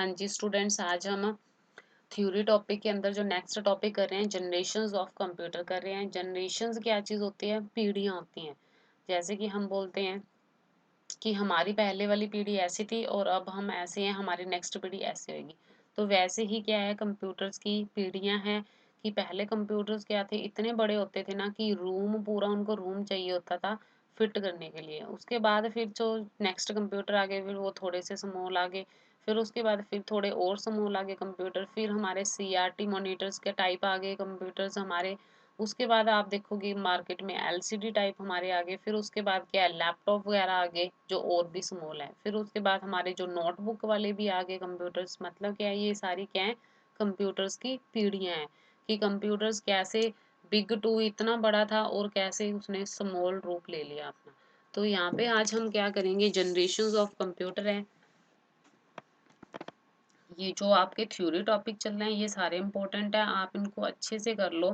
हाँ जी स्टूडेंट्स, आज हम थ्योरी टॉपिक के अंदर जो नेक्स्ट टॉपिक कर रहे हैं, जनरेशंस ऑफ कंप्यूटर कर रहे हैं। जनरेशंस क्या चीज़ होती है? पीढ़ियाँ होती हैं। जैसे कि हम बोलते हैं कि हमारी पहले वाली पीढ़ी ऐसी थी और अब हम ऐसे हैं, हमारी नेक्स्ट पीढ़ी ऐसे होगी। तो वैसे ही क्या है, कंप्यूटर्स की पीढ़ियाँ हैं कि पहले कंप्यूटर्स क्या थे, इतने बड़े होते थे ना कि रूम पूरा उनको रूम चाहिए होता था फिट करने के लिए। उसके बाद फिर जो नेक्स्ट कंप्यूटर आ गए, फिर वो थोड़े से स्मॉल आ गए। फिर उसके बाद फिर थोड़े और स्मॉल आ गए कंप्यूटर। फिर हमारे सीआरटी मॉनिटर्स के टाइप आ गए कंप्यूटर्स हमारे। उसके बाद आप देखोगे मार्केट में एलसीडी टाइप हमारे आगे। फिर उसके बाद क्या है, लैपटॉप वगैरह आ गए जो और भी स्मॉल है। फिर उसके बाद हमारे जो नोटबुक वाले भी आ गए कंप्यूटर्स। मतलब क्या है, ये सारी क्या है, कंप्यूटर्स की पीढ़ियां हैं कि कंप्यूटर्स कैसे बिग टू इतना बड़ा था और कैसे उसने स्मॉल रूप ले लिया अपना। तो यहाँ पे आज हम क्या करेंगे, जनरेशंस ऑफ कंप्यूटर है। ये जो आपके थ्योरी टॉपिक चल रहे हैं ये सारे इंपॉर्टेंट है, आप इनको अच्छे से कर लो।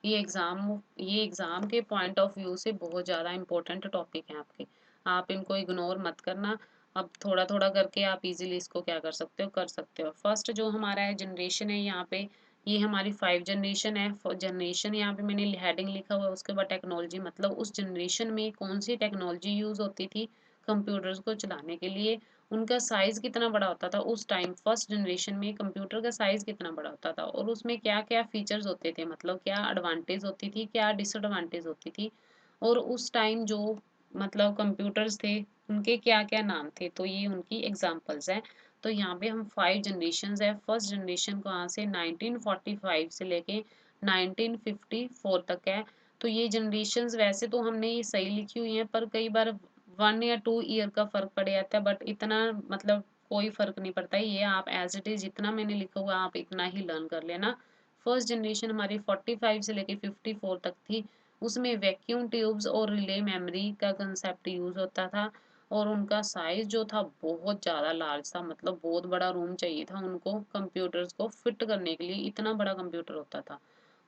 ये एग्जाम के पॉइंट ऑफ व्यू से बहुत ज़्यादा इंपॉर्टेंट टॉपिक हैं आपके। आप इनको इग्नोर मत करना। अब थोड़ा थोड़ा करके आप इजीली इसको क्या कर सकते हो, कर सकते हो। फर्स्ट जो हमारा है जनरेशन है यहाँ पे, ये हमारी 5 जनरेशन है। जनरेशन यहाँ पे मैंने हेडिंग लिखा हुआ है। उसके बाद टेक्नोलॉजी, मतलब उस जनरेशन में कौन सी टेक्नोलॉजी यूज़ होती थी कंप्यूटर्स को चलाने के लिए, उनका साइज कितना बड़ा होता था उस टाइम। फर्स्ट जनरेशन में कंप्यूटर का साइज कितना बड़ा होता था और उसमें क्या क्या फीचर्स होते थे, मतलब क्या एडवांटेज होती थी, क्या डिसएडवांटेज होती थी। और उस टाइम जो मतलब कंप्यूटर्स थे उनके क्या क्या नाम थे। तो ये उनकी एग्जांपल्स हैं। तो यहाँ पे हम 5 जनरेशन्स है। फर्स्ट जनरेशन कहाँ से, 1945 से लेके 1954 तक है। तो ये जनरेशन्स वैसे तो हमने ये सही लिखी हुई हैं, पर कई बार 1 या 2 ईयर का फर्क पड़ जाता है, बट इतना मतलब कोई फर्क नहीं पड़ता है। ये आप एज इट इज जितना मैंने लिखा हुआ आप इतना ही लर्न कर लेना। फर्स्ट जनरेशन हमारी 45 से लेके 54 तक थी। उसमें वैक्यूम ट्यूब्स और रिले मेमोरी का कंसेप्ट यूज होता था। और उनका साइज जो था बहुत ज़्यादा लार्ज था, मतलब बहुत बड़ा रूम चाहिए था उनको कंप्यूटर्स को फिट करने के लिए, इतना बड़ा कंप्यूटर होता था।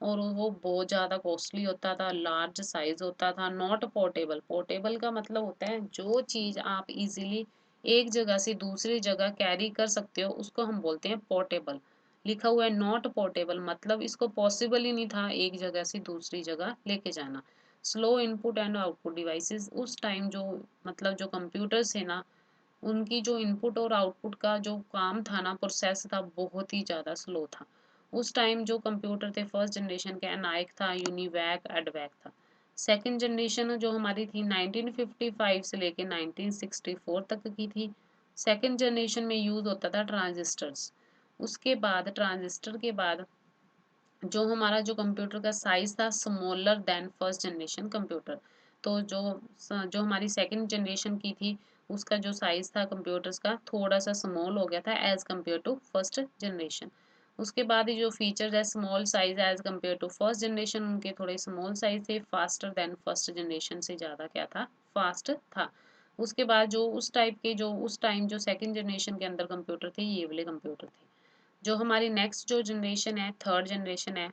और वो बहुत ज़्यादा कॉस्टली होता था, लार्ज साइज होता था, नॉट पोर्टेबल। पोर्टेबल का मतलब होता है जो चीज़ आप इजीली एक जगह से दूसरी जगह कैरी कर सकते हो उसको हम बोलते हैं पोर्टेबल। लिखा हुआ है नॉट पोर्टेबल, मतलब इसको पॉसिबल ही नहीं था एक जगह से दूसरी जगह लेके जाना। Slow input and output devices, उस टाइम जो मतलब जो कंप्यूटर्स थे ना, उनकी जो इनपुट और आउटपुट का जो काम था ना, प्रोसेस था, बहुत ही ज़्यादा स्लो था। उस टाइम जो कंप्यूटर थे फर्स्ट जनरेशन के, एनाइक था, यूनिवैक, एडवैक था। सेकंड जनरेशन जो हमारी थी 1955 से लेके 1964 तक की थी। सेकंड जनरेशन में यूज होता था ट्रांजिस्टर्स। उसके बाद ट्रांजिस्टर के बाद जो हमारा जो कंप्यूटर का साइज था smaller than first generation computer. तो जो हमारी सेकंड जनरेशन की थी उसका जो साइज था कंप्यूटर्स का थोड़ा सा स्मॉल हो गया था as compare to first generation. उसके बाद ये जो फीचर्स है, small size as compare to first generation, उनके थोड़े स्मॉल साइज थे, फास्टर देन फर्स्ट जनरेशन से ज़्यादा क्या था, फास्ट था। उसके बाद जो उस टाइप के जो उस टाइम जो सेकंड जनरेशन के अंदर कंप्यूटर थे, ये वाले कंप्यूटर थे। जो हमारी नेक्स्ट जो जनरेशन है, थर्ड जनरेशन है,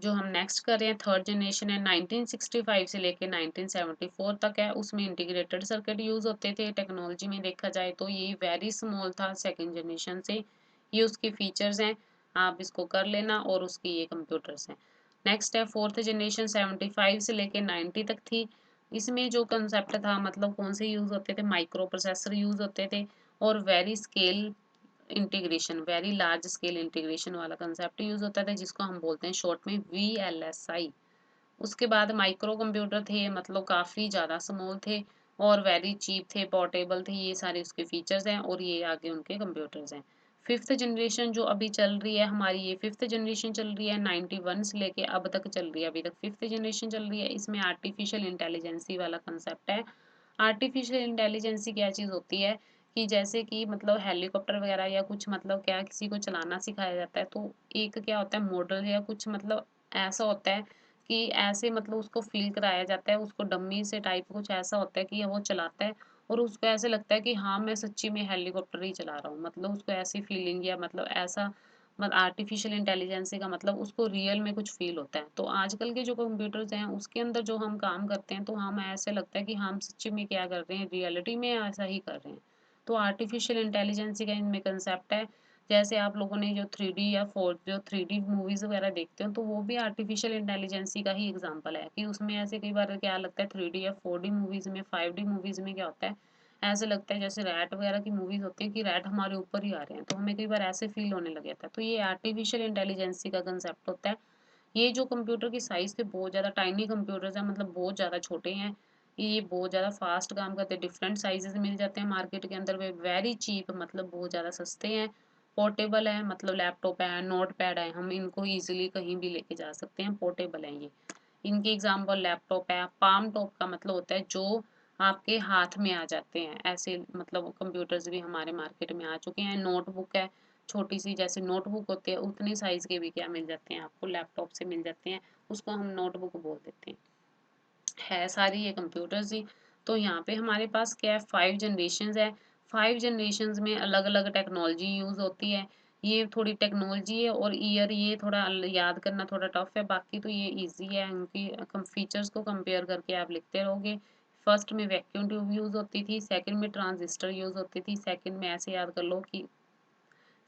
जो हम नेक्स्ट कर रहे हैं, थर्ड जनरेशन है, 1965 से लेके 1974 तक है। उसमें इंटीग्रेटेड सर्किट यूज होते थे। टेक्नोलॉजी में देखा जाए तो ये वेरी स्मॉल था सेकंड जनरेशन से। ये उसके फीचर्स हैं, आप इसको कर लेना। और उसकी ये कंप्यूटर्स हैं। नेक्स्ट है फोर्थ जनरेशन, 75 से लेके 90 तक थी। इसमें जो कंसेप्ट था, मतलब कौन से यूज होते थे, माइक्रो प्रोसेसर यूज होते थे और very scale integration, very large scale integration वाला कंसेप्ट यूज होता था, जिसको हम बोलते हैं शॉर्ट में VLSI। उसके बाद माइक्रो कंप्यूटर थे, मतलब काफ़ी ज़्यादा स्मॉल थे और वेरी चीप थे, पोर्टेबल थे। ये सारे उसके फीचर्स हैं और ये आगे उनके कंप्यूटर्स हैं। फिफ्थ जनरेशन जो अभी चल रही है हमारी, ये फिफ्थ जनरेशन चल रही है 91 से लेके अब तक चल रही है। अभी तक फिफ्थ जनरेशन चल रही है। इसमें आर्टिफिशियल इंटेलिजेंसी वाला कंसेप्ट है। आर्टिफिशियल इंटेलिजेंसी क्या चीज़ होती है कि जैसे कि मतलब हेलीकॉप्टर वगैरह या कुछ, मतलब क्या किसी को चलाना सिखाया जाता है, तो एक क्या होता है मॉडल या कुछ, मतलब ऐसा होता है कि ऐसे मतलब उसको फील कराया जाता है, उसको डम्मी से टाइप कुछ ऐसा होता है कि वो चलाता है और उसको ऐसे लगता है कि हाँ मैं सच्ची में हेलीकॉप्टर ही चला रहा हूँ, मतलब उसको ऐसी फीलिंग या मतलब ऐसा, मतलब आर्टिफिशियल इंटेलिजेंस का मतलब उसको रियल में कुछ फील होता है। तो आजकल के जो कंप्यूटर्स हैं उसके अंदर जो हम काम करते हैं तो हम ऐसे लगता है कि हम सच्ची में क्या कर रहे हैं, रियलिटी में ऐसा ही कर रहे हैं। तो आर्टिफिशियल इंटेलिजेंसी का इनमें कंसेप्ट है। जैसे आप लोगों ने जो 3D या 4 जो 3D मूवीज़ वगैरह देखते हो, तो वो भी आर्टिफिशियल इंटेलिजेंसी का ही एग्जांपल है कि उसमें ऐसे कई बार क्या लगता है 3D या 4D मूवीज़ में, 5D मूवीज़ में क्या होता है, ऐसे लगता है जैसे रैट वगैरह की मूवीज़ होती है कि रैट हमारे ऊपर ही आ रहे हैं, तो हमें कई बार ऐसे फ़ील होने लग जाता है। तो ये आर्टिफिशियल इंटेलिजेंसी का कंसेप्ट होता है। ये जो कंप्यूटर की साइज़ के बहुत ज़्यादा टाइनी कंप्यूटर्स हैं, मतलब बहुत ज़्यादा छोटे हैं। ये बहुत ज़्यादा फास्ट काम करते हैं, डिफरेंट साइजेस मिल जाते हैं मार्केट के अंदर, वे वेरी चीप, मतलब बहुत ज़्यादा सस्ते हैं। पोर्टेबल है, मतलब लैपटॉप है, नोट पैड है, हम इनको ईजिली कहीं भी लेके जा सकते हैं, पोर्टेबल है ये। इनके एग्जाम्पल लैपटॉप है, पाम टॉप का मतलब होता है जो आपके हाथ में आ जाते हैं, ऐसे मतलब कंप्यूटर्स भी हमारे मार्केट में आ चुके हैं। नोटबुक है, छोटी सी जैसे नोटबुक होती है उतनी साइज के भी क्या मिल जाते हैं आपको, लैपटॉप से मिल जाते हैं, उसको हम नोटबुक बोल देते हैं। सारी ये कंप्यूटर्स ही। तो यहाँ पे हमारे पास क्या है, 5 जनरेशन्स है। 5 जनरेशन्स में अलग अलग टेक्नोलॉजी यूज़ होती है। ये थोड़ी टेक्नोलॉजी है और ईयर ये थोड़ा याद करना थोड़ा टफ है, बाकी तो ये इजी है, उनकी फीचर्स को कंपेयर करके आप लिखते रहोगे। फर्स्ट में वैक्यूम ट्यूब यूज़ होती थी, सेकंड में ट्रांजिस्टर यूज़ होती थी, सेकंड में ऐसे याद कर लो कि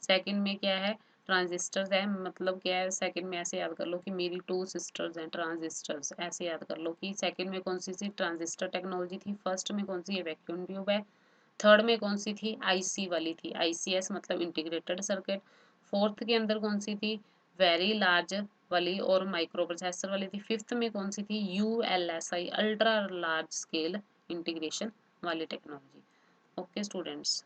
सेकंड में क्या है, ट्रांजिस्टर्स है, मतलब क्या है, सेकंड में ऐसे याद कर लो कि मेरी 2 सिस्टर्स हैं, ट्रांजिस्टर्स ऐसे याद कर लो कि सेकंड में कौन सी ट्रांजिस्टर टेक्नोलॉजी थी, फर्स्ट में कौन सी है, वैक्यूम ट्यूब है, थर्ड में कौन सी थी, आईसी वाली थी, आईसीएस मतलब इंटीग्रेटेड सर्किट, फोर्थ के अंदर कौन सी थी, वेरी लार्ज वाली और माइक्रो प्रोसेसर वाली थी, फिफ्थ में कौन सी थी, ULSI ultra large scale integration वाली टेक्नोलॉजी। Okay students.